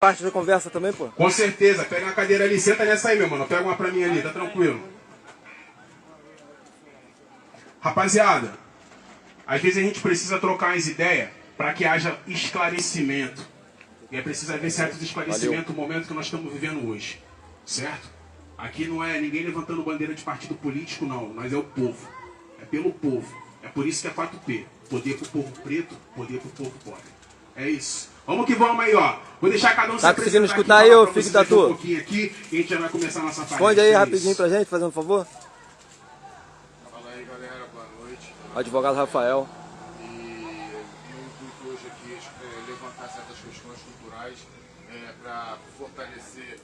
Parte da conversa também, pô? Com certeza. Pega uma cadeira ali, senta nessa aí, meu mano. Pega uma pra mim ali, tá tranquilo. Rapaziada, às vezes a gente precisa trocar as ideias para que haja esclarecimento. E é preciso haver certos esclarecimentos no momento que nós estamos vivendo hoje. Certo? Aqui não é ninguém levantando bandeira de partido político, não. Nós é o povo. É pelo povo. É por isso que é 4P. Poder pro povo preto, poder pro povo pobre. É isso. Vamos que vamos aí, ó. Vou deixar cada um se apresentar. Tá conseguindo escutar aí, ô filho da tua? Um pouquinho aqui e a gente já vai começar a nossa parte. Responde aí rapidinho pra gente, fazendo um favor. Fala aí, galera. Boa noite. Advogado Rafael. E meu intuito hoje aqui é levantar certas questões culturais para fortalecer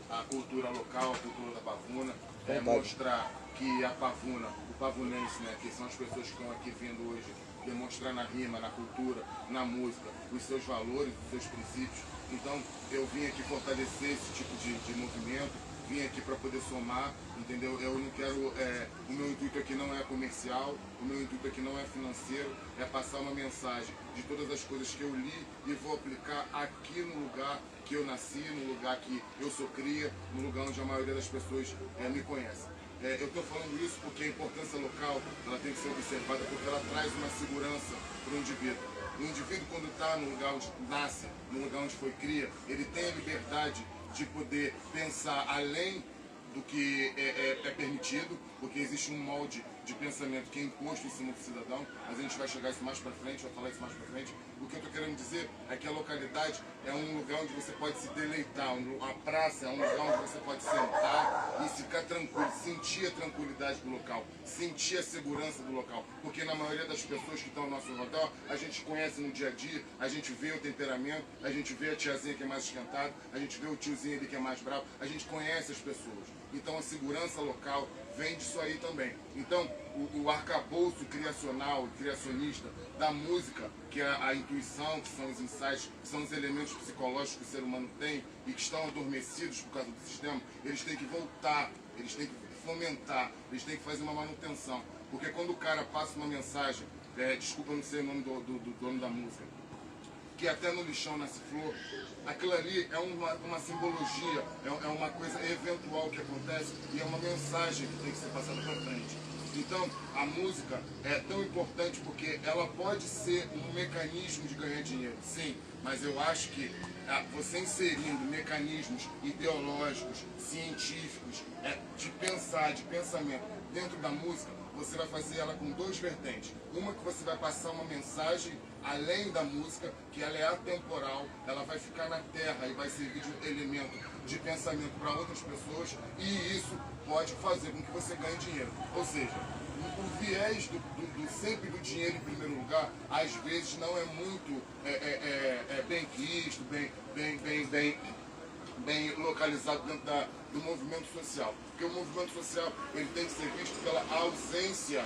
a cultura local, a cultura da Pavuna, mostrar que a Pavuna, o pavunense, né, que são as pessoas que estão aqui vindo hoje, demonstrar na rima, na cultura, na música, os seus valores, os seus princípios. Então eu vim aqui fortalecer esse tipo de movimento, vim aqui para poder somar, entendeu? Eu não quero, o meu intuito aqui não é comercial, o meu intuito aqui não é financeiro, é passar uma mensagem de todas as coisas que eu li e vou aplicar aqui no lugar que eu nasci, no lugar que eu sou cria, no lugar onde a maioria das pessoas me conhece. Eu estou falando isso porque a importância local ela tem que ser observada, porque ela traz uma segurança para o indivíduo. O indivíduo, quando está no lugar onde nasce, no lugar onde foi cria, ele tem a liberdade de poder pensar além do que é permitido, porque existe um molde de pensamento que é imposto em cima do cidadão, mas a gente vai chegar isso mais para frente, vai falar isso mais para frente. O que eu estou querendo dizer é que a localidade é um lugar onde você pode se deleitar, a praça é um lugar onde você pode sentar e ficar tranquilo, sentir a tranquilidade do local, sentir a segurança do local, porque na maioria das pessoas que estão ao nosso redor, a gente conhece no dia a dia, a gente vê o temperamento, a gente vê a tiazinha que é mais esquentada, a gente vê o tiozinho ali que é mais bravo, a gente conhece as pessoas. Então a segurança local vem disso aí também. Então o arcabouço criacional, criacionista da música, que é a intuição, que são os insights, que são os elementos psicológicos que o ser humano tem e que estão adormecidos por causa do sistema, eles têm que voltar, eles têm que fomentar, eles têm que fazer uma manutenção. Porque quando o cara passa uma mensagem, desculpa, eu não sei o nome do dono da música, que até no lixão nasce flor, aquilo ali é uma simbologia, é uma coisa eventual que acontece e é uma mensagem que tem que ser passada para frente. Então, a música é tão importante porque ela pode ser um mecanismo de ganhar dinheiro, sim, mas eu acho que você inserindo mecanismos ideológicos, científicos, de pensar, de pensamento dentro da música, você vai fazer ela com duas vertentes. Uma que você vai passar uma mensagem além da música, que ela é atemporal, ela vai ficar na terra e vai servir de elemento de pensamento para outras pessoas, e isso pode fazer com que você ganhe dinheiro. Ou seja, o viés sempre do dinheiro em primeiro lugar, às vezes não é muito bem quisto, bem localizado dentro do movimento social. Porque o movimento social ele tem que ser visto pela ausência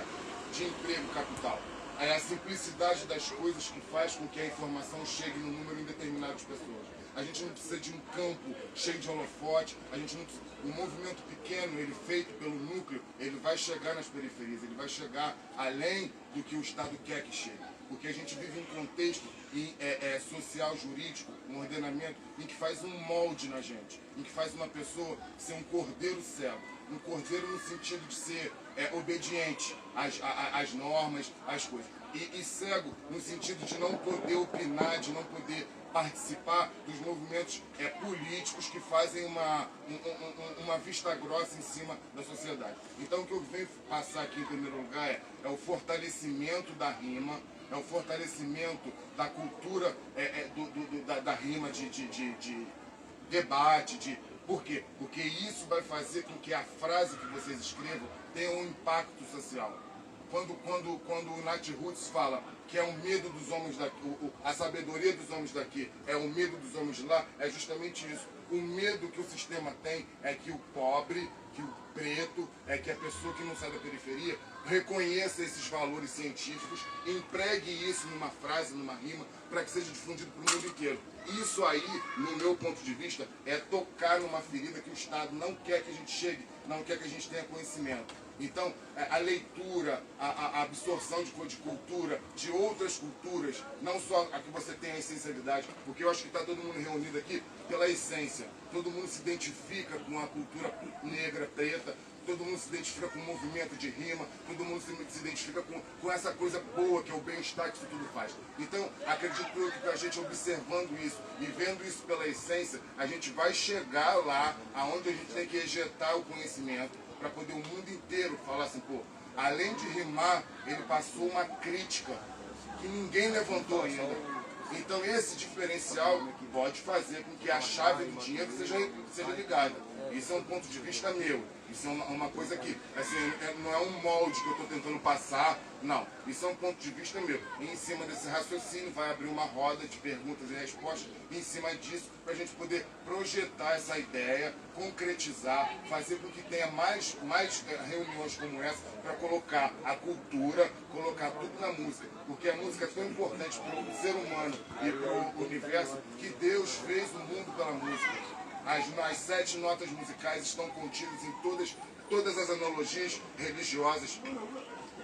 de emprego capital. É a simplicidade das coisas que faz com que a informação chegue num número indeterminado de pessoas. A gente não precisa de um campo cheio de holofote, o movimento pequeno, ele feito pelo núcleo, ele vai chegar nas periferias, ele vai chegar além do que o Estado quer que chegue. Porque a gente vive um contexto social, jurídico, um ordenamento em que faz um molde na gente, em que faz uma pessoa ser um cordeiro cego. Um cordeiro no sentido de ser obediente às normas, às coisas. E cego no sentido de não poder opinar, de não poder participar dos movimentos políticos que fazem uma vista grossa em cima da sociedade. Então o que eu venho passar aqui em primeiro lugar é o fortalecimento da rima, é o fortalecimento da cultura da rima, de debate, Por quê? Porque isso vai fazer com que a frase que vocês escrevam tenha um impacto social. Quando o Nat Roots fala que é o medo dos homens daqui, a sabedoria dos homens daqui é o medo dos homens de lá, é justamente isso. O medo que o sistema tem é que o pobre, que o preto, que a pessoa que não sai da periferia reconheça esses valores científicos, empregue isso numa frase, numa rima, para que seja difundido para o mundo inteiro. Isso aí, no meu ponto de vista, é tocar numa ferida que o Estado não quer que a gente chegue, não quer que a gente tenha conhecimento. Então, a leitura, a absorção de cultura, de outras culturas, não só a que você tem a essencialidade, porque eu acho que está todo mundo reunido aqui pela essência. Todo mundo se identifica com a cultura negra, preta, todo mundo se identifica com o movimento de rima, todo mundo se identifica com essa coisa boa que é o bem-estar que isso tudo faz. Então, acredito eu que a gente observando isso e vendo isso pela essência, a gente vai chegar lá aonde a gente tem que ejetar o conhecimento para poder o mundo inteiro falar assim, pô, além de rimar, ele passou uma crítica que ninguém levantou ainda. Então esse diferencial pode fazer com que a chave do dinheiro seja ligada. Isso é um ponto de vista meu. Isso é uma coisa que, assim, não é um molde que eu estou tentando passar, não. Isso é um ponto de vista meu. E em cima desse raciocínio vai abrir uma roda de perguntas e respostas, e em cima disso, para a gente poder projetar essa ideia, concretizar, fazer com que tenha mais reuniões como essa, para colocar a cultura, colocar tudo na música. Porque a música é tão importante para o ser humano e para o universo, que Deus fez o mundo pela música. As 7 notas musicais estão contidas em todas as analogias religiosas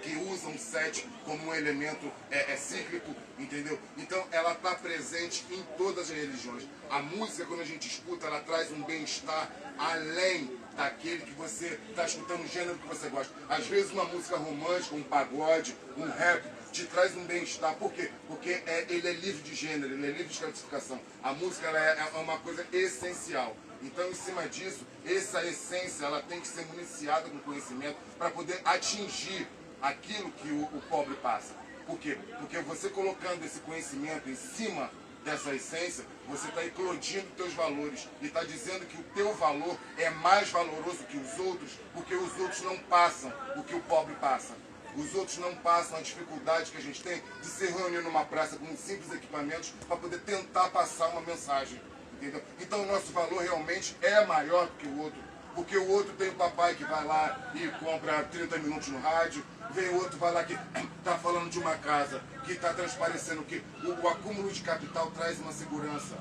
que usam 7 como um elemento cíclico, entendeu? Então ela está presente em todas as religiões. A música, quando a gente escuta, ela traz um bem-estar além daquele que você está escutando, o gênero que você gosta. Às vezes uma música romântica, um pagode, um rap, te traz um bem-estar. Por quê? Porque ele é livre de gênero, ele é livre de classificação. A música ela é uma coisa essencial. Então, em cima disso, essa essência ela tem que ser municiada com conhecimento para poder atingir aquilo que o pobre passa. Por quê? Porque você colocando esse conhecimento em cima dessa essência, você está eclodindo os teus valores e está dizendo que o teu valor é mais valoroso que os outros, porque os outros não passam o que o pobre passa. Os outros não passam a dificuldade que a gente tem de se reunir numa praça com simples equipamentos para poder tentar passar uma mensagem. Entendeu? Então o nosso valor realmente é maior do que o outro. Porque o outro tem o papai que vai lá e compra 30 minutos no rádio, vem o outro vai lá que está falando de uma casa, que está transparecendo que o acúmulo de capital traz uma segurança.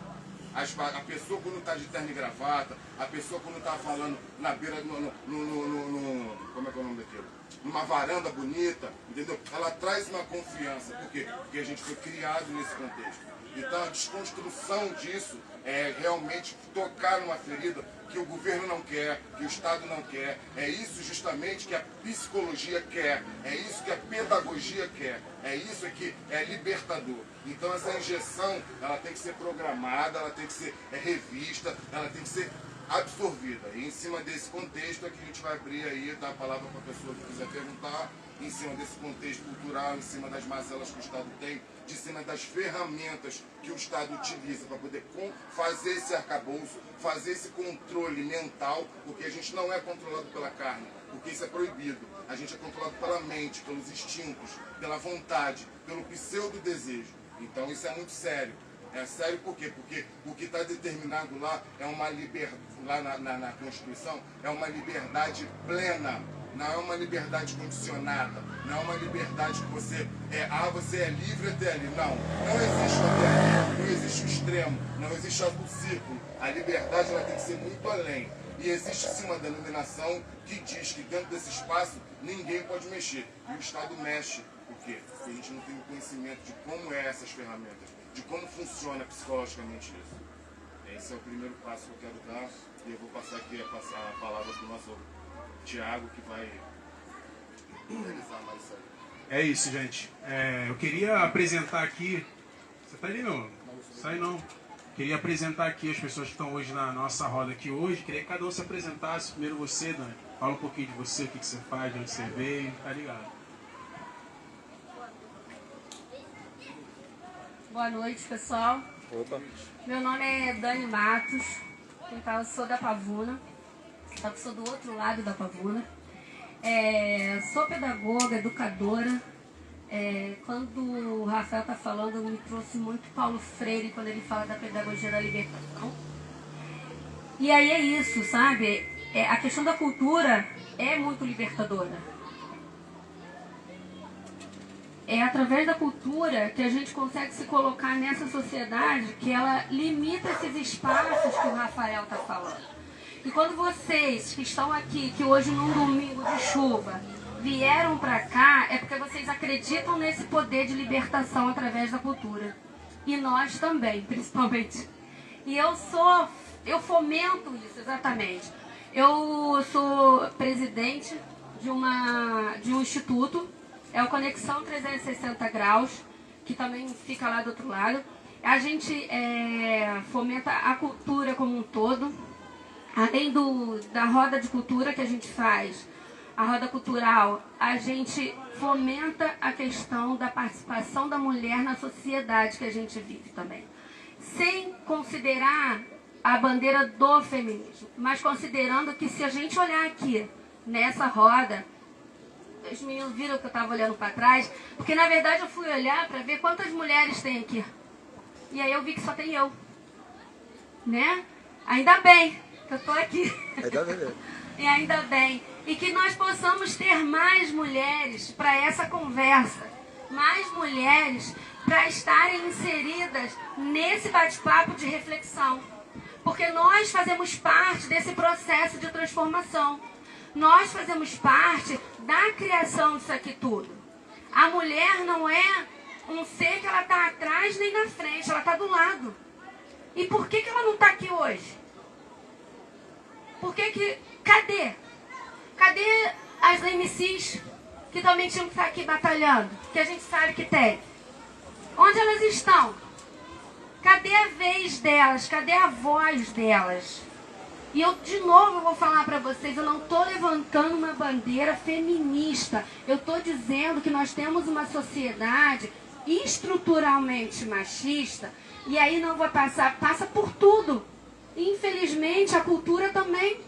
A pessoa quando está de terno e gravata, a pessoa quando está falando na beira, como é que é o nome daquilo? Numa varanda bonita, entendeu? Ela traz uma confiança. Por quê? Porque a gente foi criado nesse contexto. Então a desconstrução disso é realmente tocar numa ferida que o governo não quer, que o Estado não quer. É isso justamente que a psicologia quer, é isso que a pedagogia quer, é isso que é libertador. Então essa injeção, ela tem que ser programada, ela tem que ser revista, ela tem que ser absorvida. E em cima desse contexto é que a gente vai abrir aí, dar a palavra para a pessoa que quiser perguntar, em cima desse contexto cultural, em cima das mazelas que o Estado tem, de cima das ferramentas que o Estado utiliza para poder fazer esse arcabouço, fazer esse controle mental, porque a gente não é controlado pela carne, porque isso é proibido. A gente é controlado pela mente, pelos instintos, pela vontade, pelo pseudo-desejo. Então isso é muito sério. É sério por quê? Porque o que está determinado lá é uma liberdade, lá na Constituição, é uma liberdade plena. Não é uma liberdade condicionada, não é uma liberdade que você é livre até ali. Não, não existe o até ali, não existe o extremo, não existe o círculo. A liberdade ela tem que ser muito além. E existe sim uma denominação que diz que dentro desse espaço ninguém pode mexer. E o Estado mexe. Por quê? Porque a gente não tem o conhecimento de como é essas ferramentas, de como funciona psicologicamente isso. Esse é o primeiro passo que eu quero dar. E eu vou passar aqui a palavra para o nosso Tiago, que vai realizar mais isso aí. É isso, gente. Eu queria apresentar aqui... Você tá ali, meu? Sai não. Queria apresentar aqui as pessoas que estão hoje na nossa roda aqui hoje. Queria que cada um se apresentasse. Primeiro você, Dani. Fala um pouquinho de você, o que você faz, de onde você veio. Tá ligado? Boa noite, pessoal. Opa. Meu nome é Dani Matos. Eu sou da Pavuna. Só que sou do outro lado da Pavuna. Sou pedagoga, educadora. Quando o Rafael está falando, me trouxe muito Paulo Freire quando ele fala da pedagogia da libertação. E aí é isso, sabe? A questão da cultura é muito libertadora. É através da cultura que a gente consegue se colocar nessa sociedade que ela limita esses espaços que o Rafael está falando. E quando vocês que estão aqui, que hoje num domingo de chuva, vieram para cá, é porque vocês acreditam nesse poder de libertação através da cultura. E nós também, principalmente. E eu fomento isso, exatamente. Eu sou presidente de um instituto, é o Conexão 360 Graus, que também fica lá do outro lado. A gente fomenta a cultura como um todo, além da roda de cultura que a gente faz, a roda cultural, a gente fomenta a questão da participação da mulher na sociedade que a gente vive também. Sem considerar a bandeira do feminismo, mas considerando que se a gente olhar aqui, nessa roda, os meninos viram que eu estava olhando para trás, porque na verdade eu fui olhar para ver quantas mulheres tem aqui. E aí eu vi que só tem eu. Né? Ainda bem que eu estou aqui. Ainda bem. E ainda bem. E que nós possamos ter mais mulheres para essa conversa. Mais mulheres para estarem inseridas nesse bate-papo de reflexão. Porque nós fazemos parte desse processo de transformação. Nós fazemos parte da criação disso aqui tudo. A mulher não é um ser que ela está atrás nem na frente, ela está do lado. E por que ela não está aqui hoje? Cadê? Cadê as MCs que também tinham que estar aqui batalhando? Que a gente sabe que tem. Onde elas estão? Cadê a vez delas? Cadê a voz delas? E eu, de novo, vou falar para vocês, eu não estou levantando uma bandeira feminista. Eu estou dizendo que nós temos uma sociedade estruturalmente machista, e aí não vai passa por tudo. Infelizmente, a cultura também.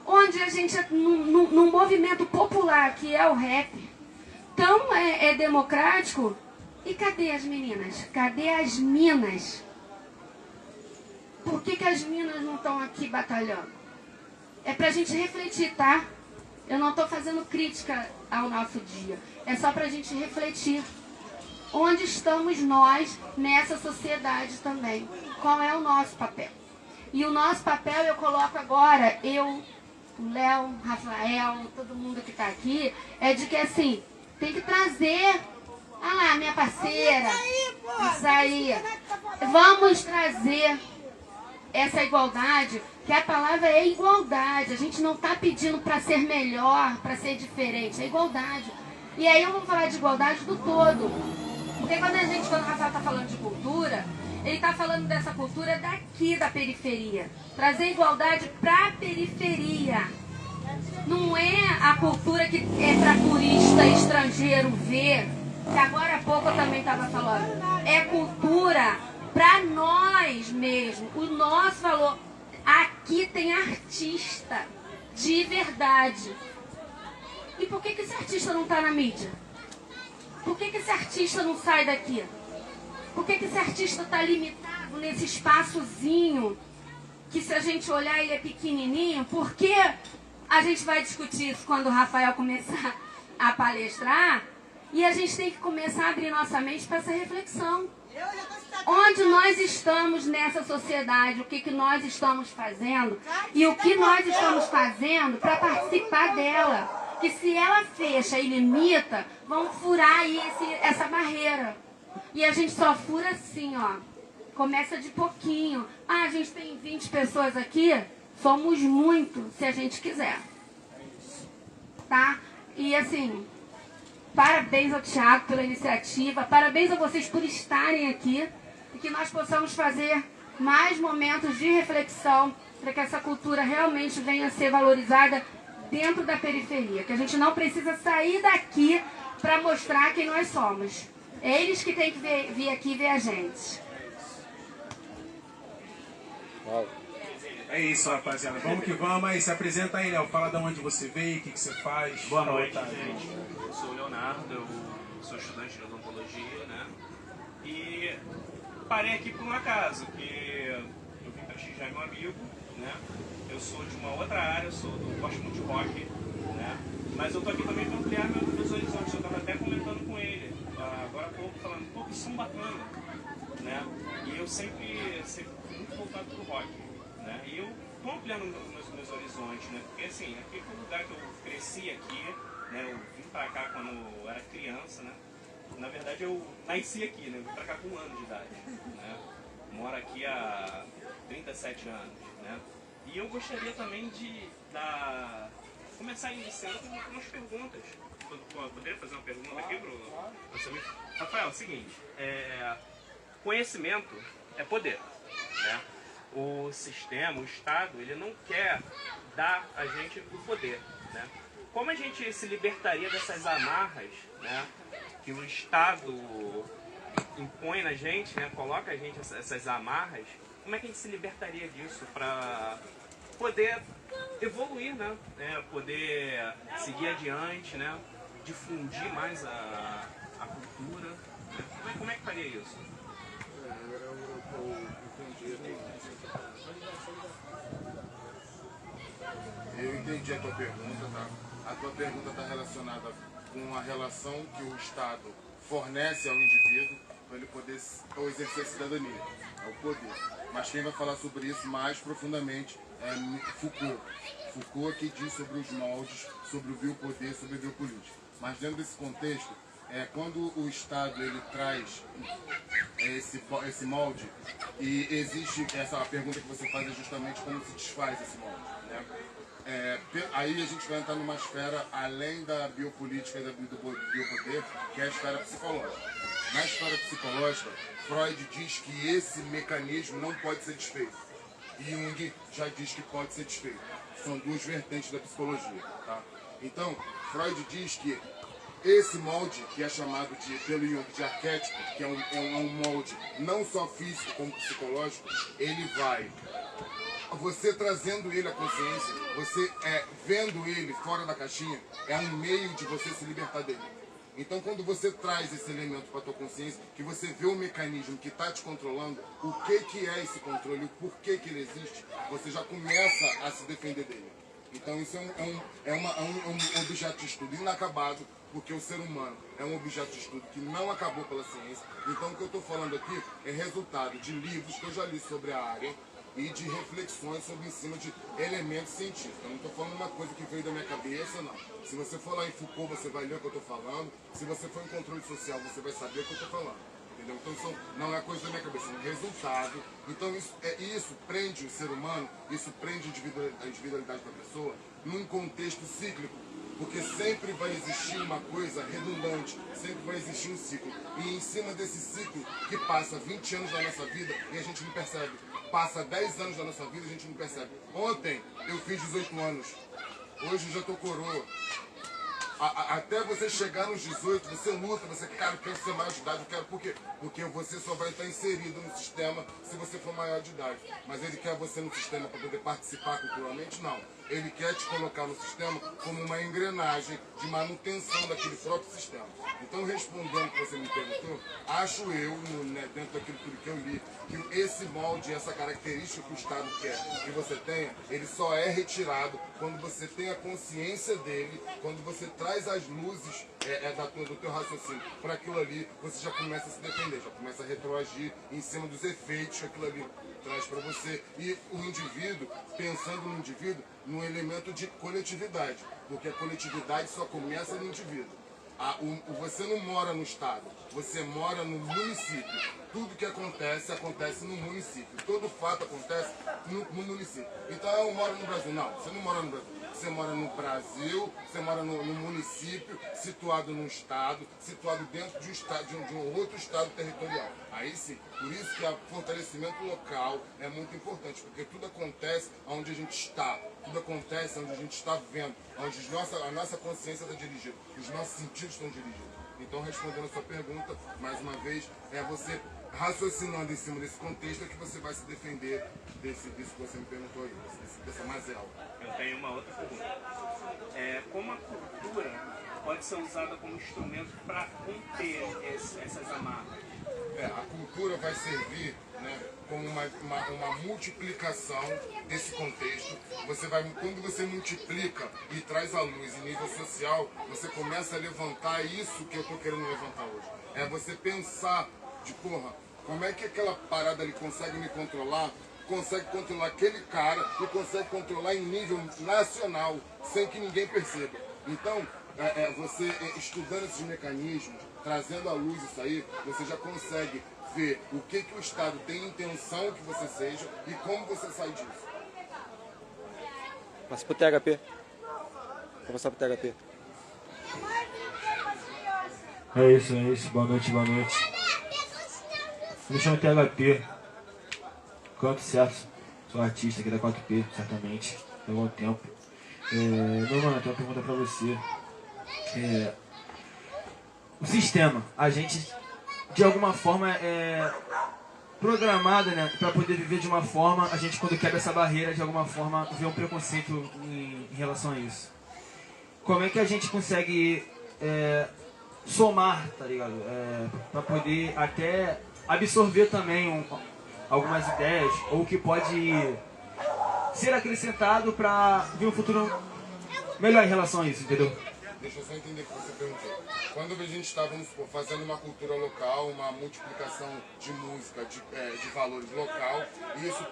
Onde a gente, num movimento popular, que é o rap, tão democrático, e cadê as meninas? Cadê as minas? Por que as minas não estão aqui batalhando? É pra gente refletir, tá? Eu não estou fazendo crítica ao nosso dia. É só pra gente refletir. Onde estamos nós nessa sociedade também? Qual é o nosso papel? E o nosso papel eu coloco agora, eu, o Léo, o Rafael, todo mundo que está aqui, é de que assim, tem que trazer... Ah lá, minha parceira, isso aí. Vamos trazer essa igualdade, que a palavra é igualdade. A gente não está pedindo para ser melhor, para ser diferente, é igualdade. E aí eu vou falar de igualdade do todo. Porque quando o Rafael está falando de cultura, ele está falando dessa cultura daqui da periferia. Trazer igualdade para a periferia. Não é a cultura que é para turista estrangeiro ver, que agora há pouco eu também estava falando. É cultura para nós mesmos. O nosso valor. Aqui tem artista de verdade. E por que esse artista não está na mídia? Por que esse artista não sai daqui? Por que esse artista está limitado nesse espaçozinho, que se a gente olhar ele é pequenininho? Por que a gente vai discutir isso quando o Rafael começar a palestrar? E a gente tem que começar a abrir nossa mente para essa reflexão. Onde nós estamos nessa sociedade, o que nós estamos fazendo e o que nós estamos fazendo para participar dela. Que se ela fecha e limita, vão furar aí essa barreira. E a gente só fura assim, ó. Começa de pouquinho. Ah, a gente tem 20 pessoas aqui, somos muito, se a gente quiser. Tá? E assim, parabéns ao Thiago pela iniciativa, parabéns a vocês por estarem aqui e que nós possamos fazer mais momentos de reflexão para que essa cultura realmente venha a ser valorizada dentro da periferia, que a gente não precisa sair daqui para mostrar quem nós somos. É eles que têm que vir aqui ver a gente. É isso, rapaziada. Vamos que vamos. Aí, se apresenta aí, Léo. Fala de onde você veio, o que você faz. Boa noite, gente. Eu sou o Leonardo, eu sou estudante de odontologia, né? E parei aqui por um acaso, que eu vim prestigiar meu amigo, né? Eu sou de uma outra área, gosto muito de rock, né? Mas eu tô aqui também para ampliar meus horizontes. Eu tava até comentando com ele, agora há pouco, falando, pô, que som bacana, né? E eu sempre fui muito voltado pro rock, né? E eu tô ampliando meus horizontes, né? Porque assim, aqui foi o lugar que eu cresci aqui, né? Eu vim pra cá quando eu era criança, né? Na verdade eu nasci aqui, né? Eu vim pra cá com 1 ano de idade, né? Moro aqui há 37 anos, né? E eu gostaria também de começar iniciando com umas perguntas. Poderia fazer uma pergunta aqui pro nosso amigo? Rafael, é o seguinte, conhecimento é poder, né? O sistema, o Estado, ele não quer dar a gente o poder, né? Como a gente se libertaria dessas amarras, né, que o Estado impõe na gente, né, coloca a gente essas amarras, como é que a gente se libertaria disso para poder evoluir, né, poder seguir adiante, né, difundir mais a cultura, né? Como é que faria isso? Eu entendi a tua pergunta, tá? A tua pergunta está relacionada com a relação que o Estado fornece ao indivíduo para ele poder exercer a cidadania, é o poder. Mas quem vai falar sobre isso mais profundamente é Foucault. Foucault que diz sobre os moldes, sobre o biopoder, sobre a biopolítica. Mas dentro desse contexto, quando o Estado ele traz esse molde, e existe a pergunta que você faz é justamente como se desfaz esse molde, né? Aí a gente vai entrar numa esfera além da biopolítica e do biopoder, que é a esfera psicológica. Na esfera psicológica, Freud diz que esse mecanismo não pode ser desfeito. E Jung já diz que pode ser desfeito. São duas vertentes da psicologia. Tá? Então, Freud diz que esse molde, que é chamado pelo Jung de arquétipo, que é um molde não só físico como psicológico, ele vai... Você trazendo ele à consciência, você vendo ele fora da caixinha, é um meio de você se libertar dele. Então, quando você traz esse elemento para a tua consciência, que você vê o mecanismo que está te controlando, o que é esse controle, o porquê que ele existe, você já começa a se defender dele. Então, isso é um objeto de estudo inacabado, porque o ser humano é um objeto de estudo que não acabou pela ciência. Então, o que eu estou falando aqui é resultado de livros que eu já li sobre a área, e de reflexões sobre em cima de elementos científicos. Eu não estou falando uma coisa que veio da minha cabeça, não. Se você for lá em Foucault, você vai ler o que eu estou falando. Se você for em controle social, você vai saber o que eu estou falando. Entendeu? Então não é coisa da minha cabeça, é um resultado. Então isso prende o ser humano, isso prende a individualidade da pessoa num contexto cíclico. Porque sempre vai existir uma coisa redundante, sempre vai existir um ciclo. E em cima desse ciclo, que passa 20 anos da nossa vida e a gente não percebe, passa 10 anos da nossa vida e a gente não percebe. Ontem eu fiz 18 anos, hoje eu já estou coroa. Até você chegar nos 18, você luta, você quer ser maior de idade, eu quero por quê? Porque você só vai estar inserido no sistema se você for maior de idade. Mas ele quer você no sistema para poder participar culturalmente? Não. Ele quer te colocar no sistema como uma engrenagem de manutenção daquele próprio sistema. Então, respondendo o que você me perguntou, acho eu, dentro daquilo tudo que eu li, que esse molde, essa característica que o Estado quer que você tenha, ele só é retirado quando você tem a consciência dele, quando você traz as luzes do teu raciocínio para aquilo ali, você já começa a se defender, já começa a retroagir em cima dos efeitos que aquilo ali traz para você. E o indivíduo, pensando no indivíduo, num elemento de coletividade, porque a coletividade só começa no indivíduo. Você não mora no estado, você mora no município. Tudo que acontece, acontece no município. Todo fato acontece no município. Então eu moro no Brasil. Não, você não mora no Brasil. Você mora no Brasil, você mora no município, situado num estado, situado dentro de um estado, de um outro estado territorial. Aí sim, por isso que o fortalecimento local é muito importante, porque tudo acontece onde a gente está, tudo acontece onde a gente está vendo, onde a nossa consciência está dirigida, os nossos sentidos estão dirigidos. Então, respondendo a sua pergunta, mais uma vez, é você raciocinando em cima desse contexto é que você vai se defender disso que você me perguntou aí, dessa mazela. Eu tenho uma outra pergunta. Como a cultura pode ser usada como instrumento para conter essas amarras? A cultura vai servir, né, como uma multiplicação desse contexto. Quando você multiplica e traz à luz em nível social, você começa a levantar isso que eu estou querendo levantar hoje. É você pensar de, como é que aquela parada ali consegue me controlar consegue controlar aquele cara e consegue controlar em nível nacional, sem que ninguém perceba. Então, você estudando esses mecanismos, trazendo à luz isso aí, você já consegue ver o que o Estado tem intenção que você seja e como você sai disso. Passa pro THP. Vou passar pro THP. É isso. Boa noite. Me chamo THP. Canto certo. Sou artista aqui da 4P, certamente. Há algum tempo. Meu mano, eu tenho uma pergunta pra você. O sistema, a gente de alguma forma é programado, né, pra poder viver de uma forma, a gente quando quebra essa barreira, de alguma forma, vê um preconceito em relação a isso. Como é que a gente consegue somar, tá ligado? Pra poder até absorver também algumas ideias, ou o que pode ser acrescentado pra ver um futuro melhor em relação a isso, entendeu? Deixa eu só entender o que você perguntou. Quando a gente está, vamos supor, fazendo uma cultura local, uma multiplicação de música, de valores local, e isso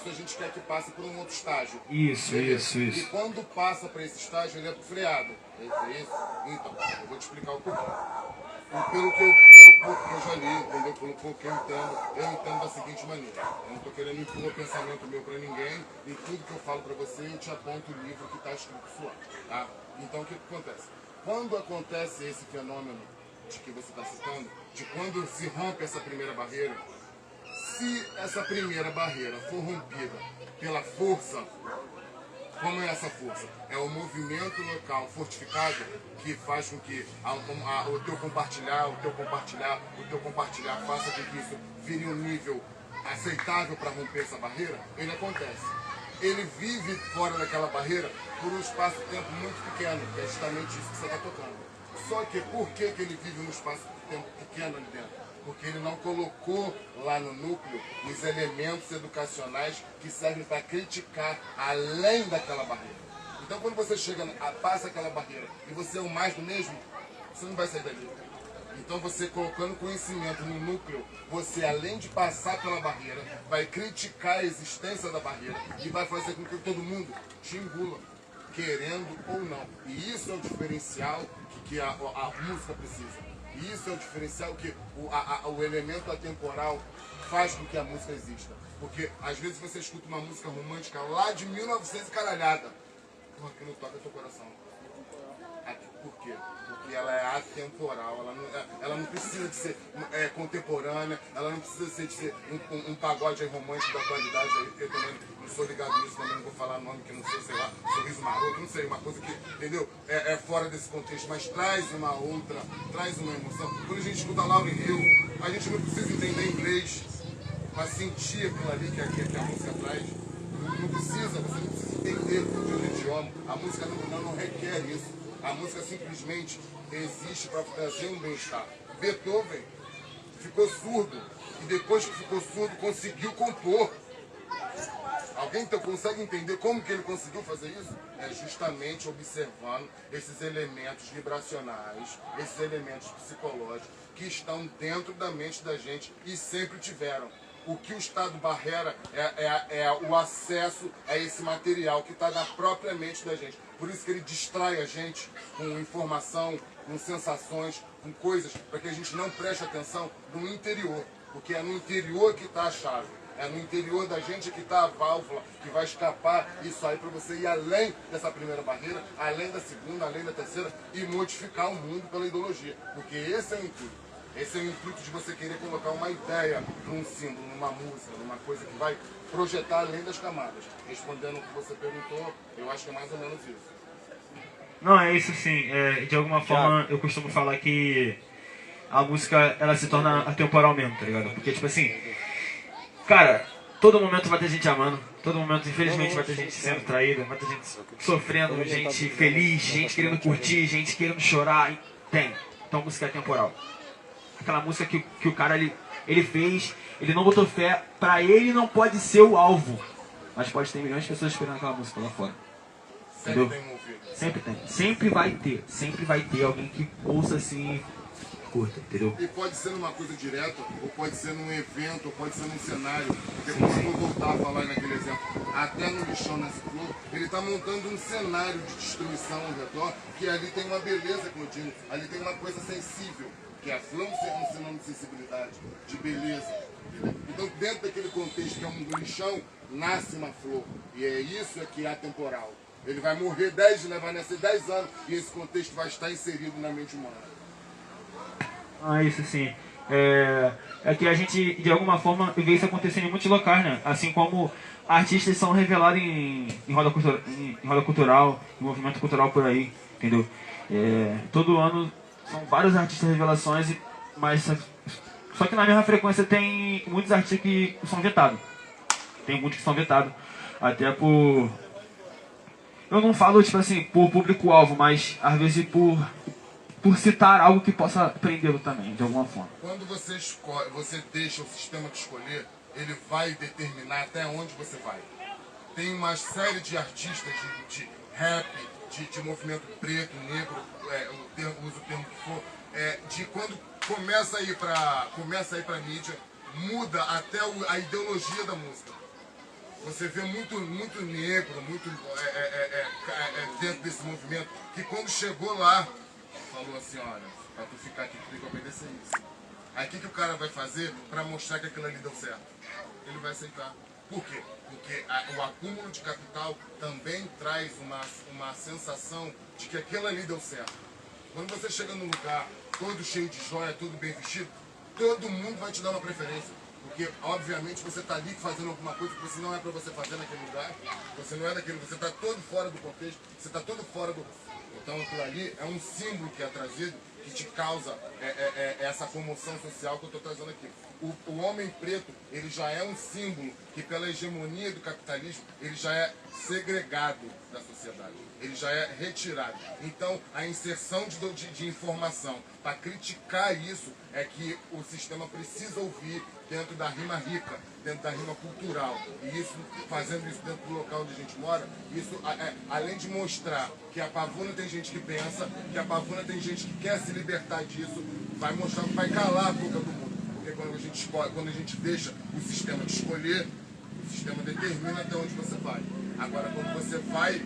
a gente quer que passe por um outro estágio. Isso. E quando passa para esse estágio, ele é freado. É isso? Então, eu vou te explicar o porquê. Pelo pouco que eu já li, entendeu? Pelo pouco que eu entendo da seguinte maneira. Eu não estou querendo impor o pensamento meu para ninguém, e tudo que eu falo para você, eu te aponto o livro que está escrito lá, tá? Então, o que acontece? Quando acontece esse fenômeno de que você está citando, de quando se rompe essa primeira barreira, se essa primeira barreira for rompida pela força, como é essa força? É o movimento local fortificado que faz com que o teu compartilhar faça com que isso vire um nível aceitável para romper essa barreira. Ele acontece. Ele vive fora daquela barreira por um espaço-tempo muito pequeno, que é justamente isso que você está tocando. Só que por que ele vive num espaço-tempo pequeno ali dentro? Porque ele não colocou lá no núcleo os elementos educacionais que servem para criticar além daquela barreira. Então quando você passa aquela barreira e você é o mais do mesmo, você não vai sair dali. Então você colocando conhecimento no núcleo, você além de passar pela barreira, vai criticar a existência da barreira e vai fazer com que todo mundo te engula, querendo ou não. E isso é o diferencial que a música precisa. E isso é o diferencial que o elemento atemporal faz com que a música exista. Porque às vezes você escuta uma música romântica lá de 1900 e caralhada. Porra, que não toca teu coração. Por quê? Porque ela é atemporal, ela não precisa de ser contemporânea, ela não precisa de ser um pagode romântico da atualidade aí, porque eu também não sou ligado nisso, também não vou falar nome que não sei lá, sorriso maroto, não sei, uma coisa que, entendeu? É fora desse contexto, mas traz uma emoção. Quando a gente escuta Lauryn Hill, a gente não precisa entender inglês para sentir aquilo ali que a música traz. Não precisa, você não precisa entender de um idioma, a música não requer isso. A música simplesmente existe para trazer um bem-estar. Beethoven ficou surdo e depois que ficou surdo conseguiu compor. Alguém consegue entender como que ele conseguiu fazer isso? É justamente observando esses elementos vibracionais, esses elementos psicológicos que estão dentro da mente da gente e sempre tiveram. O que o Estado barreira é o acesso a esse material que está na própria mente da gente. Por isso que ele distrai a gente com informação, com sensações, com coisas, para que a gente não preste atenção no interior. Porque é no interior que está a chave. É no interior da gente que está a válvula que vai escapar isso aí para você ir além dessa primeira barreira, além da segunda, além da terceira e modificar o mundo pela ideologia. Porque esse é o intuito. Esse é o intuito de você querer colocar uma ideia num símbolo, numa música, numa coisa que vai projetar além das camadas. Respondendo o que você perguntou, eu acho que é mais ou menos isso. Não, é isso sim. De alguma forma, eu costumo falar que a música, ela se torna atemporal mesmo, tá ligado? Porque, tipo assim, cara, todo momento vai ter gente amando, todo momento, infelizmente, vai ter gente sendo traída, vai ter gente sofrendo, gente feliz, gente querendo curtir, gente querendo chorar. Tem. Então a música é atemporal. Aquela música que o cara ele fez, ele não botou fé, pra ele não pode ser o alvo, mas pode ter milhões de pessoas esperando aquela música lá fora. Entendeu? Sempre tem um ouvido. Sempre tem. Sempre vai ter alguém que ouça assim curta, entendeu? E pode ser numa coisa direta, ou pode ser num evento, ou pode ser num cenário. Depois eu vou voltar a falar naquele exemplo. Até no Lixão Nasce Flor, ele está montando um cenário de destruição ao redor, que ali tem uma beleza, como eu digo, ali tem uma coisa sensível, que é a flor é um sinônimo de sensibilidade, de beleza. Então, dentro daquele contexto que é um lixão, nasce uma flor. E é isso que é atemporal. Ele vai morrer vai nascer 10 anos, e esse contexto vai estar inserido na mente humana. Ah, isso sim. É que a gente, de alguma forma, vê isso acontecendo em muitos locais, né? Assim como artistas são revelados em roda cultural, em movimento cultural por aí, entendeu? Todo ano são vários artistas revelações, mas só que na mesma frequência tem muitos artistas que são vetados. Tem muitos que são vetados, até por... Eu não falo, tipo assim, por público-alvo, mas às vezes por citar algo que possa prendê-lo também, de alguma forma. Quando você escolhe, você deixa o sistema de escolher, ele vai determinar até onde você vai. Tem uma série de artistas de rap, de movimento preto, negro, usa o termo que for, de quando começa a ir para mídia, muda até a ideologia da música. Você vê muito negro, muito dentro desse movimento, que quando chegou lá, falou assim, olha, pra tu ficar aqui, tu tem que obedecer isso. Aí o que o cara vai fazer para mostrar que aquilo ali deu certo? Ele vai aceitar. Por quê? Porque o acúmulo de capital também traz uma sensação de que aquilo ali deu certo. Quando você chega num lugar todo cheio de joia, todo bem vestido, todo mundo vai te dar uma preferência. Porque, obviamente, você está ali fazendo alguma coisa que você não é para você fazer naquele lugar. Você não é daquele, você está todo fora do contexto, você está todo fora do... Então, aquilo ali é um símbolo que é trazido, que te causa essa comoção social que eu estou trazendo aqui. O homem preto, ele já é um símbolo que, pela hegemonia do capitalismo, ele já é segregado da sociedade. Ele já é retirado. Então, a inserção de informação para criticar isso é que o sistema precisa ouvir dentro da rima rica, dentro da rima cultural. E isso, fazendo isso dentro do local onde a gente mora, isso, além de mostrar que a Pavuna tem gente que pensa, que a Pavuna tem gente que quer se libertar disso, vai mostrar, vai calar a boca do mundo. Porque quando a gente escolhe, quando a gente deixa o sistema de escolher, o sistema determina até onde você vai. Agora, quando você vai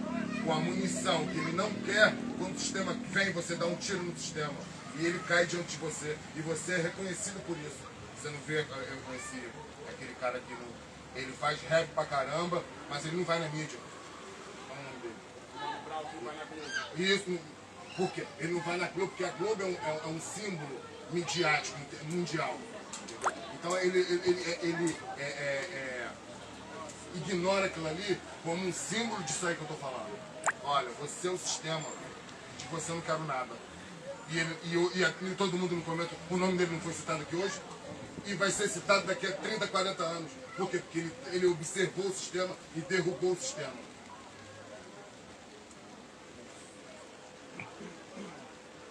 com a munição que ele não quer, quando o sistema vem, você dá um tiro no sistema e ele cai diante de você e você é reconhecido por isso. Você não vê, eu conheci aquele cara que ele faz rap pra caramba, mas ele não vai na mídia. Qual é o nome dele? Isso, por quê? Ele não vai na Globo, porque a Globo é um símbolo midiático mundial. Então ele ignora aquilo ali como um símbolo disso aí que eu estou falando. Olha, você é o sistema, de você eu não quero nada. E todo mundo no comento, o nome dele não foi citado aqui hoje, e vai ser citado daqui a 30, 40 anos. Por quê? Porque ele observou o sistema e derrubou o sistema.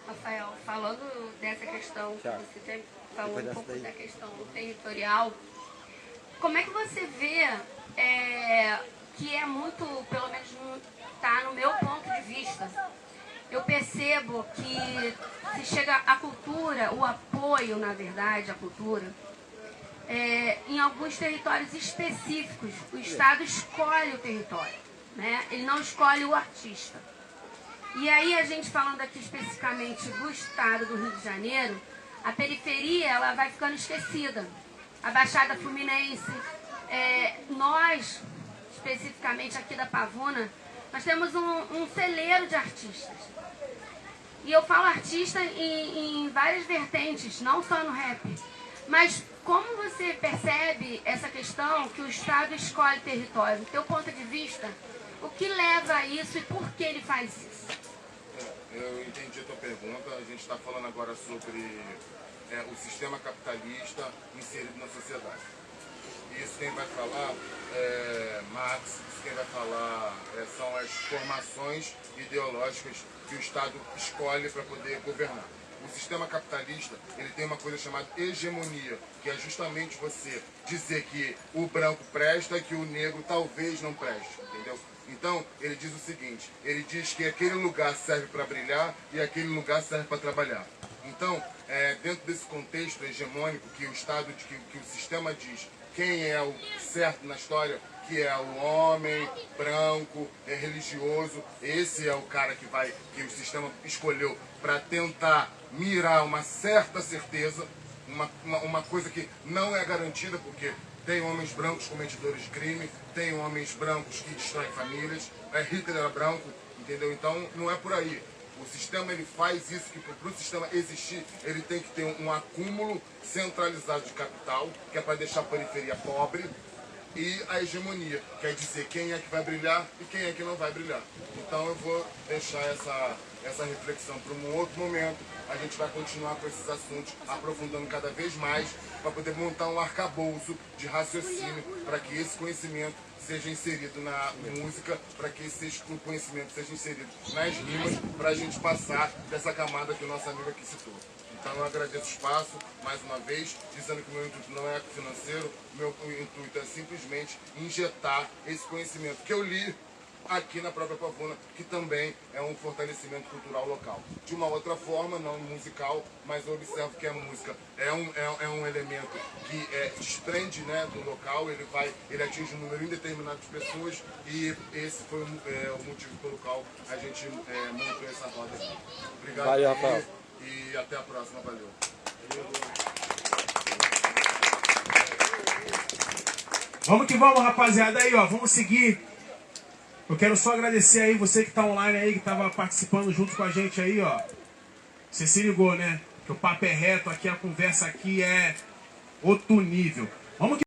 Rafael, falando dessa questão, que você falou um pouco da questão territorial, como é que você vê que é muito, pelo menos está no meu ponto de vista, eu percebo que se chega à cultura, o apoio, na verdade, à cultura, em alguns territórios específicos, o Estado escolhe o território, né? Ele não escolhe o artista. E aí, a gente falando aqui especificamente do Estado do Rio de Janeiro, a periferia ela vai ficando esquecida. A Baixada Fluminense, nós, especificamente aqui da Pavuna, nós temos um celeiro de artistas. E eu falo artista em várias vertentes, não só no rap. Mas como você percebe essa questão que o Estado escolhe território? Do teu ponto de vista, o que leva a isso e por que ele faz isso? Eu entendi a tua pergunta. A gente está falando agora sobre o sistema capitalista inserido na sociedade. E isso quem vai falar Marx, isso quem vai falar são as formações ideológicas que o Estado escolhe para poder governar. O sistema capitalista, ele tem uma coisa chamada hegemonia, que é justamente você dizer que o branco presta e que o negro talvez não preste, entendeu? Então, ele diz o seguinte, ele diz que aquele lugar serve para brilhar e aquele lugar serve para trabalhar. Então, dentro desse contexto hegemônico que o Estado, que o sistema diz quem é o certo na história, que é o homem branco, religioso, esse é o cara que o sistema escolheu para tentar mirar uma certa certeza, uma coisa que não é garantida, porque tem homens brancos cometedores de crime, tem homens brancos que destroem famílias, Hitler era branco, entendeu? Então não é por aí. O sistema ele faz isso, que para o sistema existir, ele tem que ter um acúmulo centralizado de capital, que é para deixar a periferia pobre, e a hegemonia, quer dizer quem é que vai brilhar e quem é que não vai brilhar. Então eu vou deixar essa reflexão para um outro momento. A gente vai continuar com esses assuntos, aprofundando cada vez mais, para poder montar um arcabouço de raciocínio, para que esse conhecimento seja inserido na música, para que esse conhecimento seja inserido nas rimas, para a gente passar dessa camada que o nosso amigo aqui citou. Então eu agradeço o espaço, mais uma vez, dizendo que o meu intuito não é financeiro, o meu intuito é simplesmente injetar esse conhecimento que eu li aqui na própria Pavuna, que também é um fortalecimento cultural local. De uma outra forma, não musical, mas eu observo que a música é um elemento que desprende, né, do local, ele atinge um número indeterminado de pessoas, e esse foi o motivo pelo qual a gente montou essa roda aqui. Obrigado. Valeu, Rafael. E até a próxima, valeu. Vamos que vamos, rapaziada, aí, ó, vamos seguir. Eu quero só agradecer aí você que tá online aí, que tava participando junto com a gente aí, ó. Você se ligou, né? Que o papo é reto aqui, a conversa aqui é outro nível. Vamos que